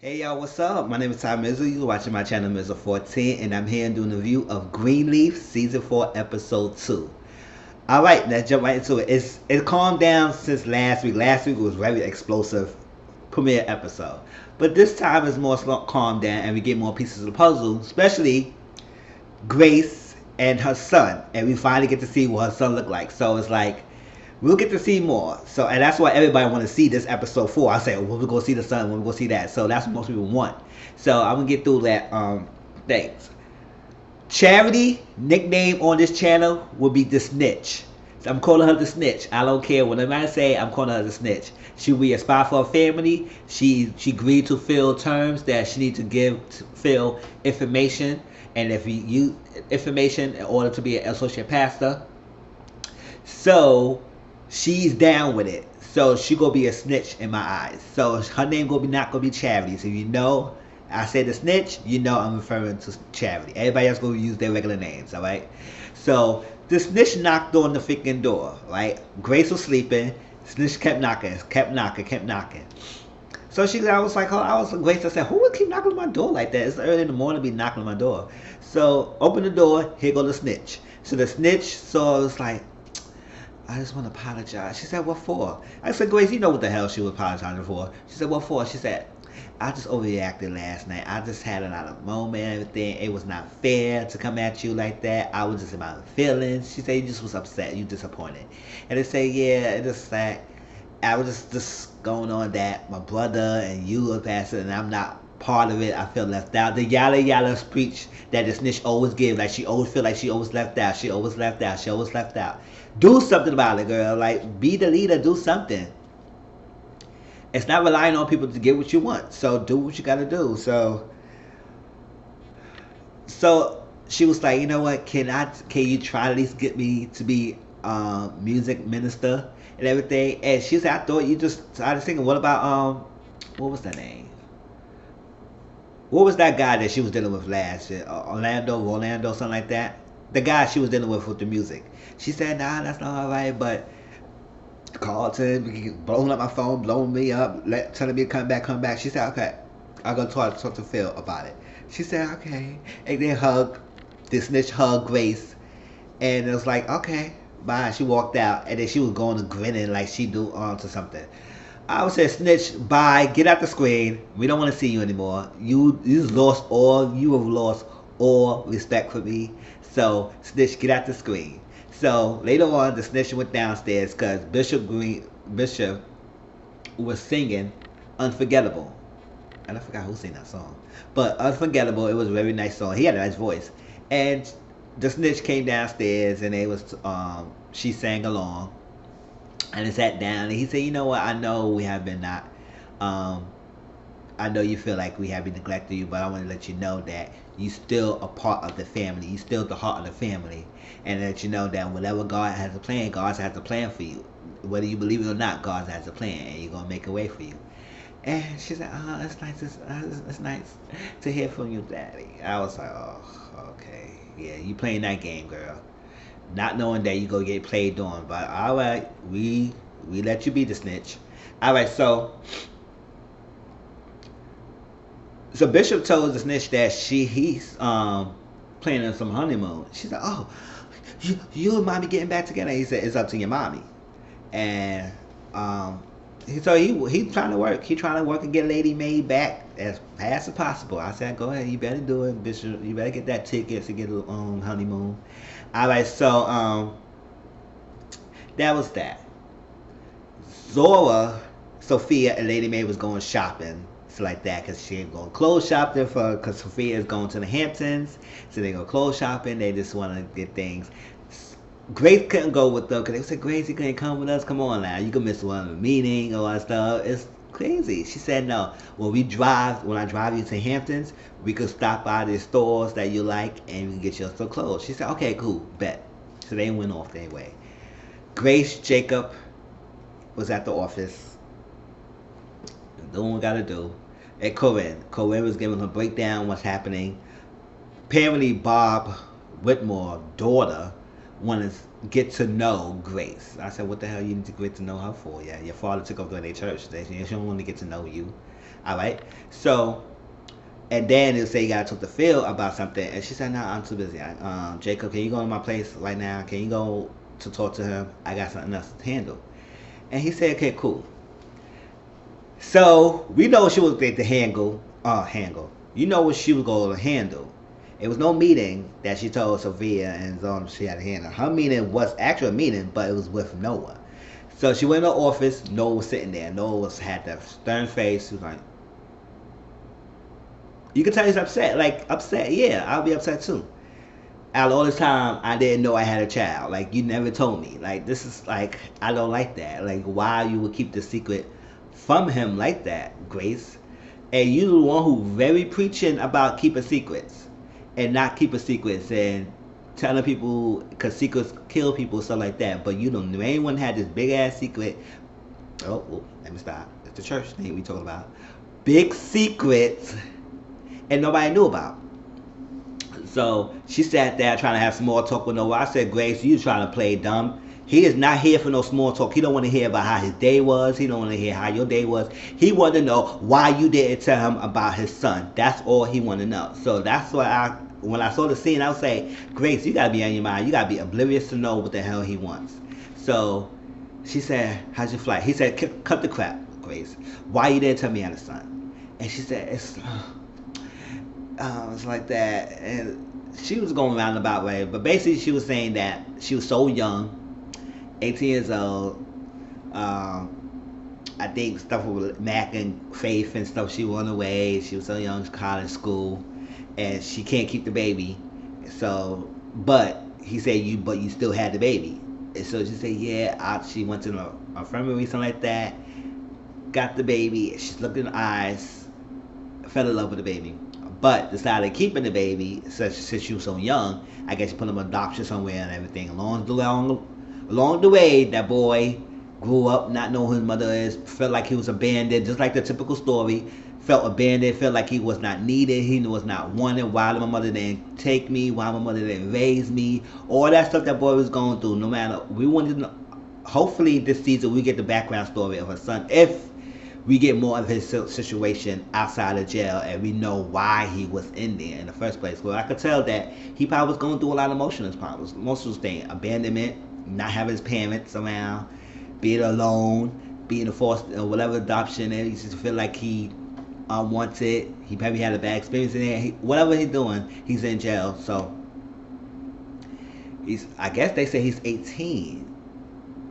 Hey y'all, what's up? My name is Ty Mizzle. You're watching my channel Mizzle14, and I'm here doing a review of Greenleaf Season 4 Episode 2. Alright, let's jump right into it. It calmed down since last week. Last week was very explosive premiere episode. But this time it's more calmed down and we get more pieces of the puzzle, especially Grace and her son. And we finally get to see what her son looked like. So it's like, we'll get to see more. So, and that's why everybody want to see this episode 4. I say, well, we'll go see the sun, we'll go see that. So that's what most people want. So I'm gonna get through that things. Charity nickname on this channel will be the Snitch. So I'm calling her the Snitch. I don't care what anybody say. I'm calling her the Snitch. She will be a spy for her family. She agreed to fill terms that she needs to give to fill information, and if you use information in order to be an associate pastor. So she's down with it. So she gonna be a snitch in my eyes. So her name gonna be not gonna be Charity. So you know I say the Snitch, you know I'm referring to Charity. Everybody else gonna use their regular names, alright? So the Snitch knocked on the freaking door, right? Grace was sleeping. Snitch kept knocking, kept knocking, kept knocking. So I was like, Grace, I said, who would keep knocking on my door like that? It's early in the morning to be knocking on my door. So open the door, here go the Snitch. So the Snitch saw, it was like, I just want to apologize. She said, what for? I said, Grace, you know what the hell she was apologizing for. She said, what for? She said, I just overreacted last night. I just had a lot of moment and everything. It was not fair to come at you like that. I was just in my feelings. She said, you just was upset. You disappointed. And they say, yeah, it just like, I was just going on that my brother and you are pastor and I'm not part of it. I feel left out. The yada yada speech that the Snitch always give, like she always feel like she always left out. She always left out. She always left out. Do something about it, girl. Like, be the leader. Do something. It's not relying on people to get what you want. So do what you gotta do. So she was like, you know what? Can you try to at least get me to be music minister and everything? And she said, I thought you just started singing. What about what was that name? What was that guy that she was dealing with last year? Rolando, something like that. The guy she was dealing with the music. She said, nah, that's not alright, but Carlton, blowing up my phone, blowing me up, telling me to come back. She said, okay, I'm going to talk to Phil about it. She said, okay. And then the Snitch hugged Grace. And it was like, okay, bye. She walked out, and then she was going to grinning like she do on to something. I would say, Snitch, bye, get out the screen. We don't want to see you anymore. You have lost all respect for me. So, Snitch, get out the screen. So later on, the Snitch went downstairs because Bishop was singing "Unforgettable," and I forgot who sang that song. But "Unforgettable," it was a very nice song. He had a nice voice, and the Snitch came downstairs and she sang along, and they sat down and he said, "You know what? I know we have been not um, I know you feel like we have been neglecting you, but I want to let you know that you still a part of the family. You still the heart of the family, and that you know that whatever God has a plan, God has a plan for you. Whether you believe it or not, God has a plan, and He's gonna make a way for you." And she said, "Oh, it's nice. It's nice to hear from you, Daddy." I was like, "Oh, okay, yeah, you playing that game, girl, not knowing that you gonna get played on." But all right, we let you be the Snitch. All right, so Bishop told the Snitch that he's planning some honeymoon. She said, "Oh, you and mommy getting back together?" He said, "It's up to your mommy." And he trying to work. He trying to work and get Lady Mae back as fast as possible. I said, "Go ahead, you better do it, Bishop. You better get that ticket to get a honeymoon." All right, so that was that. Zora, Sophia, and Lady Mae was going shopping, so like that, because she ain't going clothes shopping because Sophia is going to the Hamptons, so they go clothes shopping. They just want to get things. Grace couldn't go with them because they said, "Grace, you can't come with us. Come on now, you can miss one of the meeting or all that stuff." It's crazy. She said, "No. When I drive you to Hamptons, we could stop by the stores that you like and we can get you some clothes." She said, "Okay, cool, bet." So they went off their way. Grace, Jacob was at the office doing what we gotta do. And Corinne was giving a breakdown what's happening. Apparently Bob Whitmore's daughter wanted to get to know Grace. I said, what the hell you need to get to know her for? Yeah, your father took over their church. She don't want to get to know you. All right. So, and then he'll say you gotta talk to Phil about something, and she said, "No, I'm too busy. Jacob, can you go to my place right now? Can you go to talk to him? I got something else to handle." And he said, "Okay, cool." So we know she was going to handle. You know what she was going to handle. It was no meeting that she told Sophia and Zon she had to handle. Her meeting was actually a meeting, but it was with Noah. So she went in the office. Noah was sitting there. Had that stern face. He was like, you can tell he's upset. Like, upset. Yeah, I'll be upset too. Out all this time, I didn't know I had a child. Like, you never told me. Like, this is like, I don't like that. Like, why you would keep the secret from him like that, Grace? And you the one who very preaching about keeping secrets and not keeping secrets and telling people because secrets kill people, stuff like that. But you don't know anyone had this big ass secret. Oh, let me stop. It's the church thing we talking about. Big secrets, and nobody knew about. So she sat there trying to have small talk with Noah. I said, Grace, you trying to play dumb. He is not here for no small talk. He don't want to hear about how his day was. He don't want to hear how your day was. He want to know why you didn't tell him about his son. That's all he want to know. So that's why when I saw the scene, I would say, Grace, you got to be on your mind. You got to be oblivious to know what the hell he wants. So she said, how's your flight? He said, cut the crap, Grace. Why you didn't tell me I had a son? And she said, it's like that. And she was going around about way. But basically, she was saying that she was so young. 18 years old. I think stuff with Mac and Faith and stuff. She went away. She was so young, college, school, and she can't keep the baby. So, but he said but you still had the baby. And so she said, yeah. She went to the infirmary, something like that. Got the baby. She's looked in the eyes, fell in love with the baby, but decided keeping the baby since she was so young. I guess she put him in adoption somewhere and everything. Along the way, that boy grew up not knowing who his mother is, felt like he was abandoned, just like the typical story. Felt abandoned, felt like he was not needed, he was not wanted. Why my mother didn't take me? Why my mother didn't raise me? All that stuff that boy was going through. No matter, we wanted to know. Hopefully, this season we get the background story of her son. If we get more of his situation outside of jail and we know why he was in there in the first place. Well, I could tell that he probably was going through a lot of emotional problems. Emotional things, abandonment, not having his parents around, being alone, being a forced or whatever adoption, and he just feel like he unwanted. He probably had a bad experience in there. Whatever he's doing, he's in jail. So I guess they say he's 18.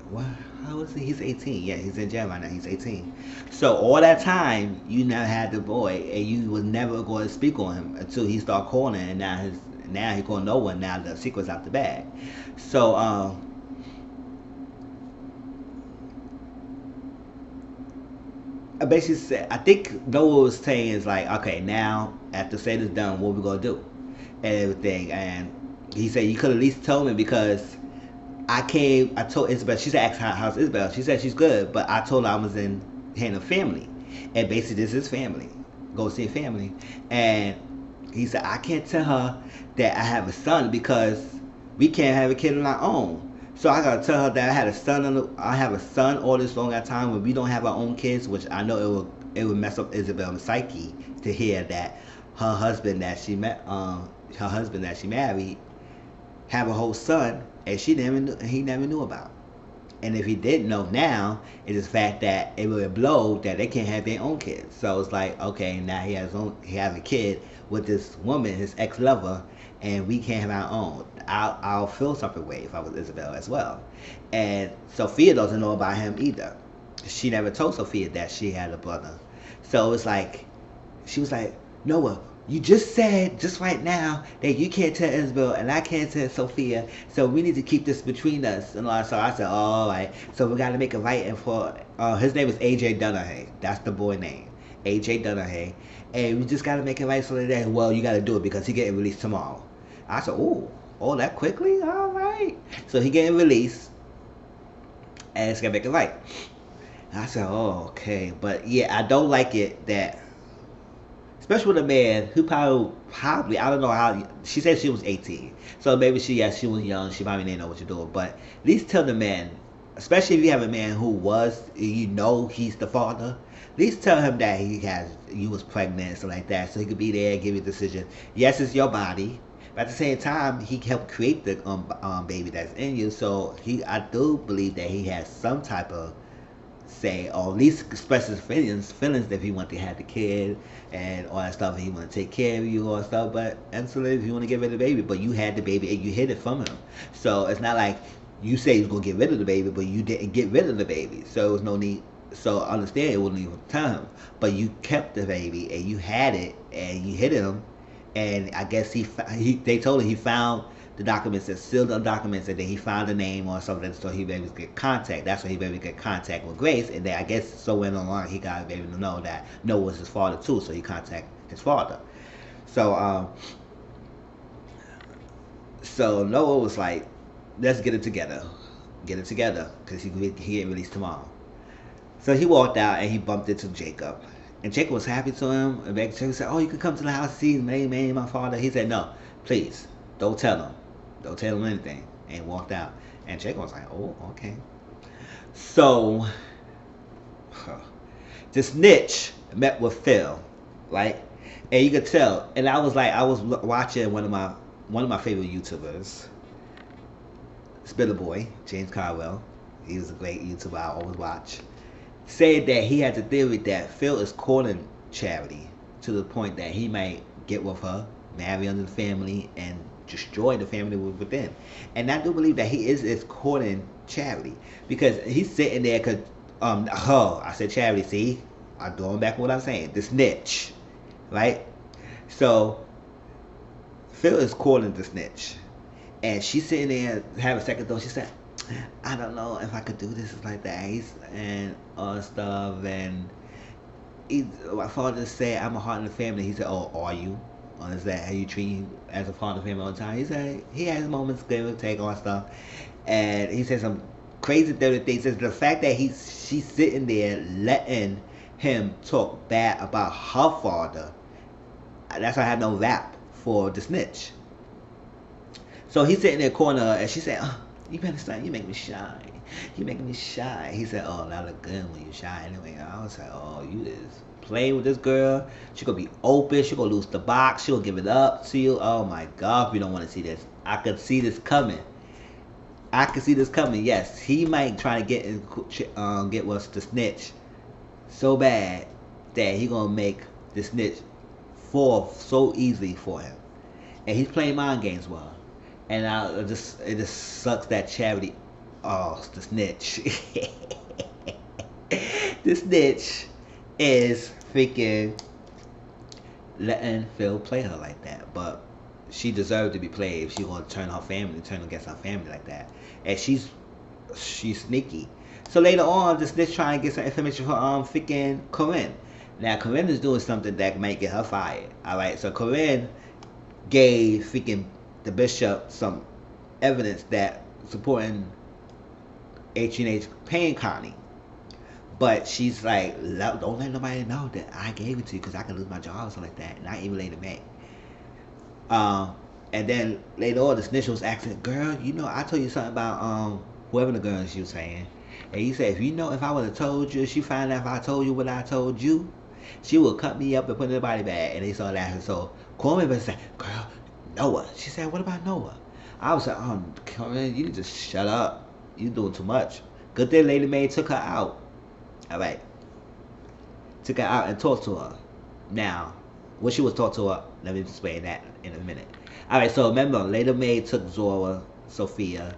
What? How is he? He's 18. Yeah, he's in jail right now. He's 18. So all that time, you never had the boy, and you was never going to speak on him until he started calling, and now he calling no one. Now the secret's out the bag. So I basically said, I think Noah was saying is like, okay, now after Satan's done, what we gonna do and everything. And he said, you could at least tell me because I told Isabel, she said, ask how's Isabel? She said she's good, but I told her I was in Hannah's family. And basically this is family. Go see family. And he said, I can't tell her that I have a son because we can't have a kid on our own. So I gotta tell her that I have a son all this long time when we don't have our own kids, which I know it would mess up Isabel's psyche to hear that her husband that she married, have a whole son and he never knew about. And if he didn't know now, it is the fact that it would blow that they can't have their own kids. So it's like, okay, now he has a kid with this woman, his ex-lover, and we can't have our own. I'll feel something way if I was Isabel as well. And Sophia doesn't know about him either. She never told Sophia that she had a brother. So it's like, she was like, Noah, you just said just right now that you can't tell Isabel and I can't tell Sophia, so we need to keep this between us. And so I said, oh, all right. So we got to make it right. And for his name is AJ Dunahee. That's the boy name, AJ Dunahee. And we just got to make it right so that, well, you got to do it because he getting released tomorrow. I said, oh, that quickly? All right. So he getting released, and it's going to make it right. I said, oh, okay. But yeah, I don't like it that, especially with a man who probably, I don't know how, she said she was 18. So maybe she was young. She probably didn't know what to do. But at least tell the man, especially if you have a man who was, he's the father, least tell him that you was pregnant and stuff like that, so he could be there and give you a decision. Yes, it's your body, but at the same time, he helped create the baby that's in you. So I do believe that he has some type of say, or at least express his feelings if he want to have the kid and all that stuff, and he want to take care of you or stuff. But absolutely, if you want to get rid of the baby, but you had the baby and you hid it from him, so it's not like you say you was gonna get rid of the baby, but you didn't get rid of the baby, so there was no need. So understand, it wouldn't even tell him, but you kept the baby and you had it and you hid him, and I guess they told him he found the documents and sealed the documents, and then he found a name or something, so he was able to get contact. That's when he was able to get contact with Grace, and then I guess somewhere along he got able to know that Noah was his father too, so he contacted his father. So so Noah was like, let's get it together, because he get released tomorrow. So he walked out and he bumped into Jacob, and Jacob was happy to him. And Jacob said, "Oh, you can come to the house, see me, my father." He said, "No, please, don't tell him. Don't tell him anything." And walked out. And Jacob was like, "Oh, okay." So the snitch met with Phil, right? And you could tell. And I was watching one of my favorite YouTubers, Spiller Boy, James Carwell. He was a great YouTuber I always watch. Said that he had the theory that Phil is courting Charity to the point that he might get with her, marry under the family, and destroy the family within. And I do believe that he is courting Charity, because he's sitting there, because I said Charity, see, I'm going back what I'm saying, the snitch, right? So Phil is courting the snitch, and she's sitting there having a second thought. She said, "I don't know if I could do this like that," and all stuff. And my father said, "I'm a heart in the family." He said, "Oh, are you? Or is that how you treat him as a part of the family all the time?" He said he has moments, give and take on stuff, and he said some crazy dirty things. Says the fact that she's sitting there letting him talk bad about her father. That's why I have no rap for the snitch. So he's sitting in the corner, and she said, "Oh, you better stop. You make me shy. You making me shy." He said, "Oh, that look good when you shy." Anyway, I was like, "Oh, you is playing with this girl. She gonna be open. She gonna lose the box. She gonna give it up to you. Oh my God, we don't want to see this. I could see this coming. I could see this coming. Yes, he might try to get with the snitch so bad that he gonna make the snitch fall so easily for him, and he's playing mind games with her. And it just sucks that Charity, oh, the snitch. The snitch is freaking letting Phil play her like that. But she deserved to be played if she gonna turn against her family like that. And she's sneaky. So later on, the snitch trying to get some information from freaking Corinne. Now Corinne is doing something that might get her fired. Alright, so Corinne gave freaking the bishop some evidence that supporting H&H paying Connie, but she's like, "Don't let nobody know that I gave it to you, because I can lose my job or something like that." Not even Lady May. And then later on, the snitch was asking, "Girl, you know, I told you something about whoever the girl she was saying," and he said, if I would have told you, she found out if I told you what I told you, she would cut me up and put in the body bag." And they started laughing. So Coleman said, "Girl, Noah." She said, "What about Noah?" I was like, "Oh, Corinne, you need to shut up. You doing too much." Good thing Lady Mae took her out. Alright. Took her out and talked to her. Now, what she was talking to her, let me explain that in a minute. Alright, so remember, Lady Mae took Sophia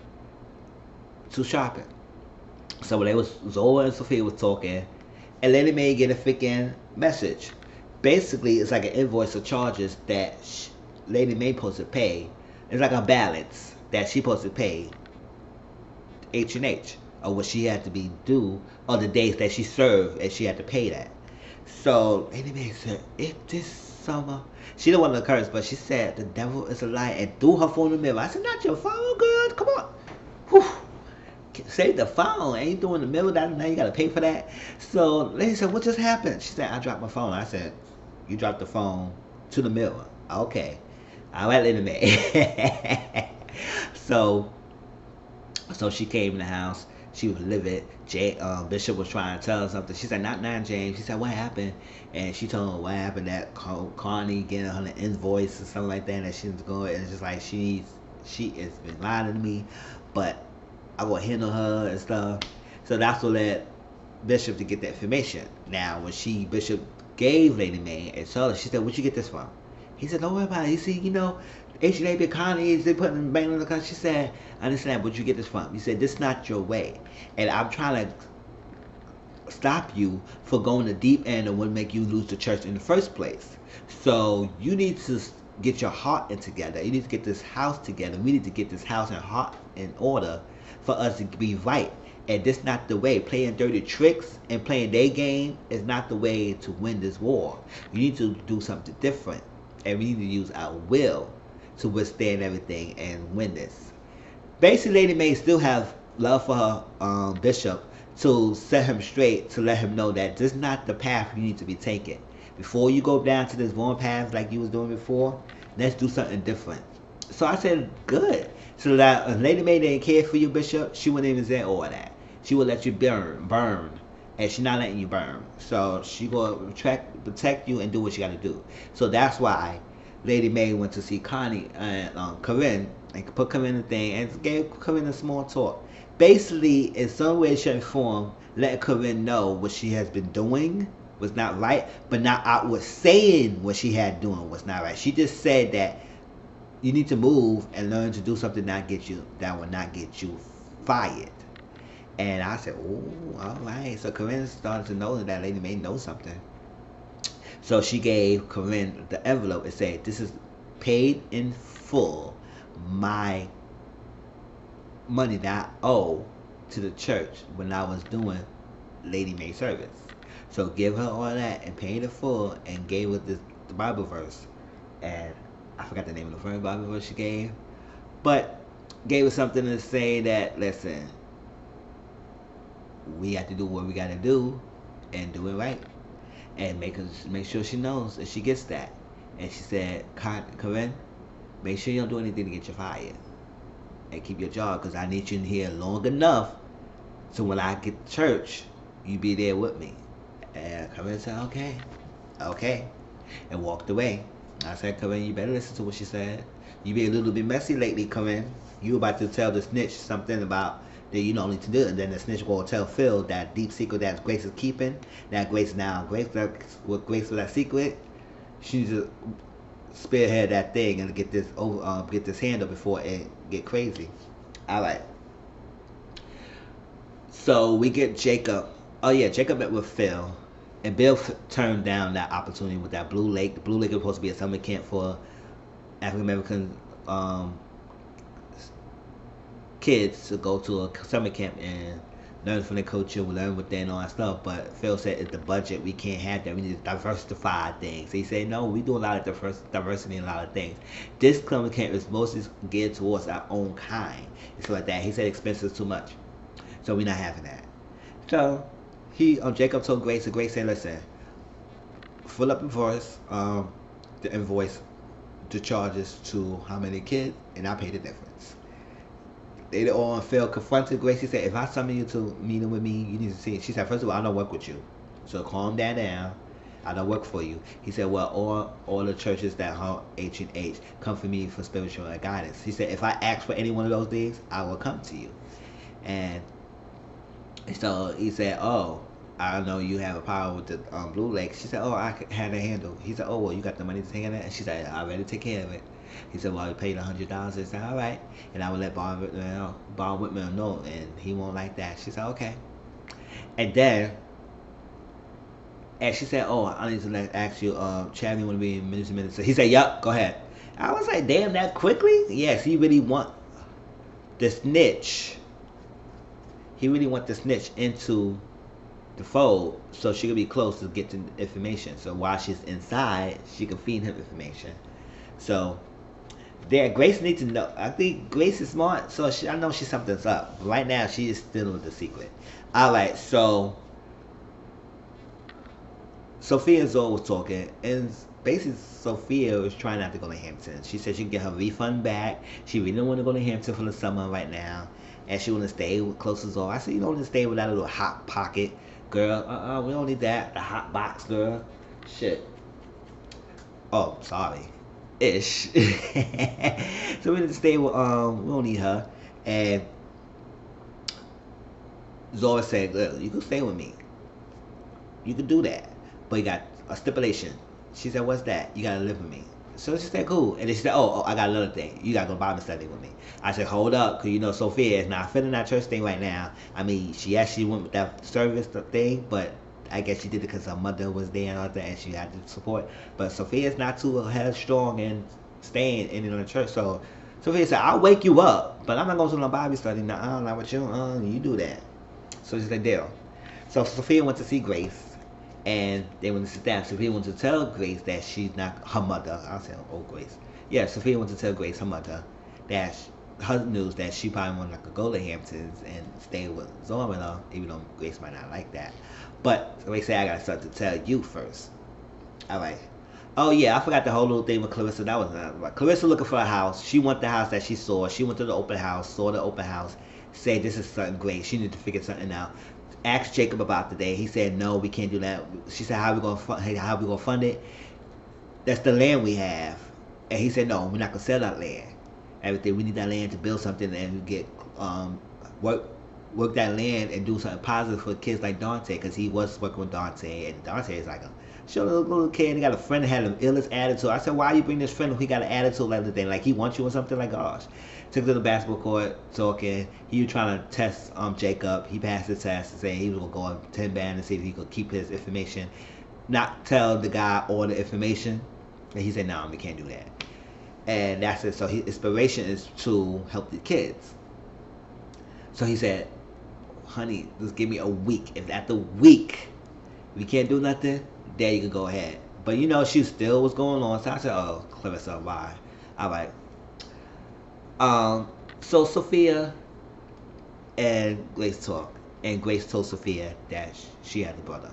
to shopping. So when Zora and Sophia was talking, and Lady Mae get a freaking message. Basically, it's like an invoice of charges that Lady Mae supposed to pay. It's like a balance that she supposed to pay H&H, or what she had to be due on the days that she served, and she had to pay that. So Lady Mae said, "If this summer," she don't want to curse, but she said, "The devil is a lie," and threw her phone in the mirror. I said, "Not your phone, girl. Come on. Whew. Save the phone. Ain't doing the mirror. Now you gotta pay for that." So Lady said, "What just happened?" She said, "I dropped my phone." I said, "You dropped the phone to the mirror. Okay. All right, Lady Mae." So she came in the house, She was livid. Bishop was trying to tell her something. She said, "Not now, James." She said, "What happened?" And she told him what happened. That Connie getting her an invoice or something like that. And that she was going. And it's just like she has been lying to me, but I will handle her and stuff. So that's what led Bishop to get that information. Now, when Bishop gave Lady Mae and told her, she said, "Where'd you get this from?" He said, "Don't worry about it. You see, H&A Connie, they putting banging on the country." She said, "I understand, where'd you get this from?" He said, "This is not your way. And I'm trying to stop you for going the deep end and would make you lose the church in the first place. So you need to get your heart in together. You need to get this house together. We need to get this house and heart in order for us to be right. And this not the way. Playing dirty tricks and playing their game is not the way to win this war. You need to do something different. And we need to use our will to withstand everything and win this." Basically, Lady Mae still have love for her bishop to set him straight, to let him know that this is not the path you need to be taking. Before you go down to this wrong path like you was doing before, let's do something different. So I said, good. So that if Lady Mae didn't care for you, bishop, she wouldn't even say all that. She would let you burn, and she not letting you burn. So she gonna protect you and do what she got to do. So that's why Lady Mae went to see Connie and Corinne and put Corinne in the thing and gave Corinne a small talk. Basically, in some way, shape, or form, let Corinne know what she has been doing was not right, but not outward saying what she had doing was not right. She just said that you need to move and learn to do something that will not get you fired. And I said, "Oh, all right." So Corinne started to know that Lady Mae knows something. So she gave Corinne the envelope and said, "This is paid in full, my money that I owe to the church when I was doing Lady Mae service." So give her all that and paid it full and gave her the Bible verse. And I forgot the name of the first Bible verse she gave. But gave her something to say that, listen, we have to do what we got to do and do it right. And make sure she knows that she gets that. And she said, "Corinne, make sure you don't do anything to get you fired. And keep your job, because I need you in here long enough so when I get to church, you be there with me." And Corinne said, okay, and walked away. I said, "Corinne, you better listen to what she said. You be a little bit messy lately, Corinne. You about to tell the snitch something about that you don't need to do it, and then the snitch will tell Phil that deep secret that Grace is keeping, that Grace with that secret. She needs to spearhead that thing and get this handle before it get crazy." All right. So we get Jacob. Oh yeah, Jacob met with Phil, and Bill turned down that opportunity with that Blue Lake. The Blue Lake is supposed to be a summer camp for African American kids to go to a summer camp and learn from the culture, learn what they and all that stuff. But Phil said, "It's the budget. We can't have that. We need to diversify things." He said, "No, we do a lot of diversity in a lot of things. This summer camp is mostly geared towards our own kind. It's like that." He said, "Expenses too much, so we're not having that." So Jacob told Grace, and Grace said, "Listen, fill up the invoice, the charges to how many kids, and I'll pay the difference." Later on, Phil confronted Grace. He said, "If I summon you to meeting with me, you need to see it." She said, "First of all, I don't work with you, so calm that down. I don't work for you." He said, "Well, all the churches that are H&H come for me for spiritual guidance." He said, "If I ask for any one of those things, I will come to you." And so he said, "Oh, I know you have a power with the Blue Lake." She said, "Oh, I had a handle." He said, "Oh, well, you got the money to take it?" And she said, "I already take care of it." He said, "Well, you paid $100. He said, "All right." And I would let Bob Whitman know, and he won't like that. She said, "Okay." And then, and she said, "Oh, I need to ask you, Chad, you want to be in minister?" He said, "Yup, go ahead." I was like, damn, that quickly? Yes, he really want the snitch. He really want the snitch into the fold so she could be close to get the information. So while she's inside, she can feed him information. So there, Grace needs to know. I think Grace is smart, so I know something's up. Right now, she is still with the secret. All right, so Sophia and Zoe was talking, and basically Sophia was trying not to go to Hampton. She said she can get her refund back. She really don't want to go to Hampton for the summer right now, and she wanted to stay with close to Zora. I said, you don't want to stay with that little hot pocket girl. We don't need that. The hot box girl. Shit. Oh, sorry. Ish. So we need to stay with we don't need her. And Zora said, look, you can stay with me. You can do that. But you got a stipulation. She said, what's that? You gotta live with me. So she said, cool. And then she said, oh, I got another thing. You gotta go to Bible study with me. I said, hold up, because you know Sophia is not feeling that church thing right now. I mean, she actually went with that service thing, but I guess she did it because her mother was there and all that, and she had to support. But Sophia's not too headstrong and staying in the church. So Sophia said, I'll wake you up, but I'm not going to no Bible study. Nah, not with you. You do that. So she said, deal. So Sophia went to see Grace. And they went to sit down. Sophia went to tell Grace that she's not her mother. I'll say, oh, Grace. Yeah, Sophia went to tell Grace, her mother, that her news that she probably wanted to go to Hamptons and stay with Zora, even though Grace might not like that. But Grace said, I got something to tell you first. All right. Oh, yeah, I forgot the whole little thing with Clarissa. That was not right. Clarissa looking for a house. She wanted the house that she saw. She went to the open house, saw the open house, said this is something great. She needed to figure something out. Asked Jacob about the day. He said, no, we can't do that. She said, how we gonna fund it? That's the land we have. And he said, no, we're not gonna sell that land. Everything, we need that land to build something and get work that land and do something positive for kids like Dante, because he was working with Dante, and Dante is like a little kid. He got a friend that had an illest attitude. I said, why you bring this friend if he got an attitude like the thing? Like he wants you or something? Like, gosh. Took to the basketball court talking. He was trying to test Jacob. He passed the test and saying he was going to go on 10 band and see if he could keep his information. Not tell the guy all the information. And he said, no, we can't do that. And that's it. So his inspiration is to help the kids. So he said, honey, just give me a week. If after a week we can't do nothing, then you can go ahead. But you know, she still was going on. So I said, oh, Clarissa, bye. All right. So Sophia and Grace talked, and Grace told Sophia that she had a brother.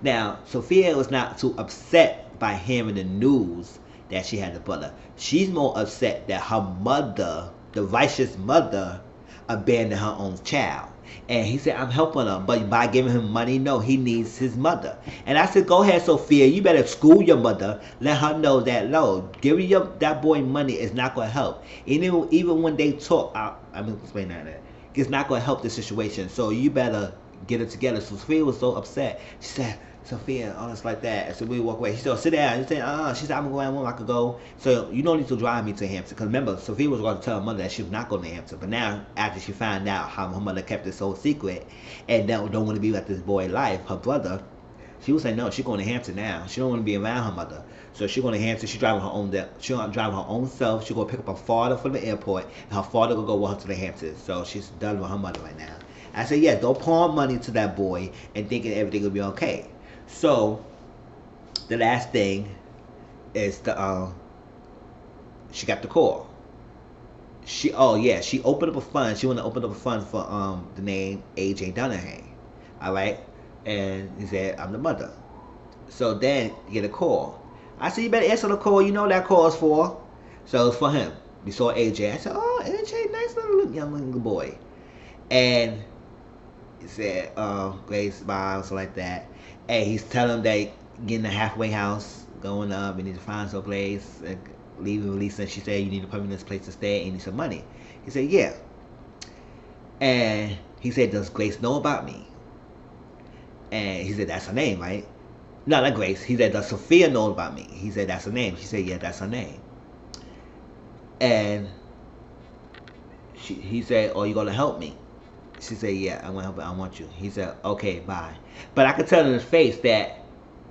Now, Sophia was not too upset by hearing the news that she had a brother. She's more upset that her mother, the righteous mother, abandoned her own child. And he said, I'm helping him, but by giving him money, no, he needs his mother. And I said, go ahead, Sophia, you better school your mother. Let her know that, no, giving that boy money is not going to help. Even when they talk, I'm going to explain that. It's not going to help the situation. So you better get it together. So Sophia was so upset. She said, Sophia, it's like that. And so we walk away. She said, sit down. She said, she said, I'm going home. I could go. So you don't need to drive me to Hampton. Because remember, Sophia was going to tell her mother that she was not going to Hampton. But now, after she found out how her mother kept it so secret and don't want to be with this boy life, her brother, she was saying, no, she's going to Hampton now. She don't want to be around her mother. So she's going to Hampton. She's driving her own. She's driving her own self. She's going to pick up her father from the airport. And her father will go with her to the Hamptons. So she's done with her mother right now. I said, yeah, don't pawn money to that boy and thinking everything will be okay. So the last thing is she got the call. She opened up a fund. She wanted to open up a fund for the name AJ Dunahane. All right, and he said, I'm the mother. So then you get a call. I said, you better answer the call. You know that call is for. So it's for him. We saw AJ. I said, oh, AJ, nice little young boy. And he said, Grace, Bob, something like that. And he's telling them that getting a halfway house, going up, we need to find some place, leaving Lisa. She said, you need a permanent place to stay and you need some money. He said, yeah. And he said, does Grace know about me? And he said, that's her name, right? No, not Grace. He said, does Sophia know about me? He said, that's her name. She said, yeah, that's her name. And he said, oh, you going to help me? She said, yeah, I want to help you. I want you. He said, okay, bye. But I could tell in his face that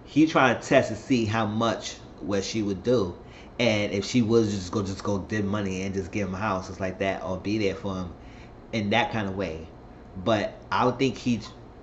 he trying to test to see how much what she would do. And if she was just go give money and just give him a house, just like that, or be there for him in that kind of way. But I would think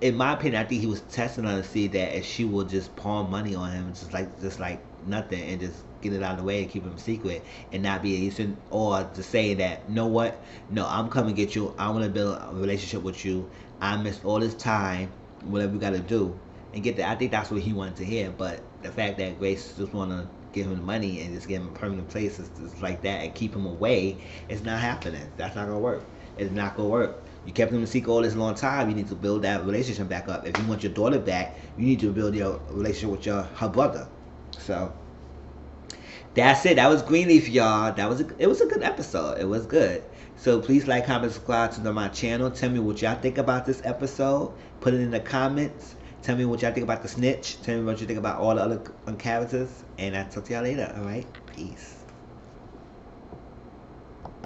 in my opinion, I think he was testing her to see that if she would just pawn money on him, just like nothing, and just get it out of the way and keep him secret and not be decent, or to say that, you know what, no, I'm coming to get you, I want to build a relationship with you, I missed all this time, whatever we got to do, and get that. I think that's what he wanted to hear. But the fact that Grace just want to give him the money and just give him a permanent place just like that and keep him away, it's not happening. That's not going to work. It's not gonna work. You kept them a secret all this long time. You need to build that relationship back up. If you want your daughter back, you need to build your relationship with her brother. So that's it. That was Greenleaf, y'all. It was a good episode. It was good. So please like, comment, subscribe to my channel. Tell me what y'all think about this episode. Put it in the comments. Tell me what y'all think about the snitch. Tell me what you think about all the other characters. And I'll talk to y'all later. All right. Peace.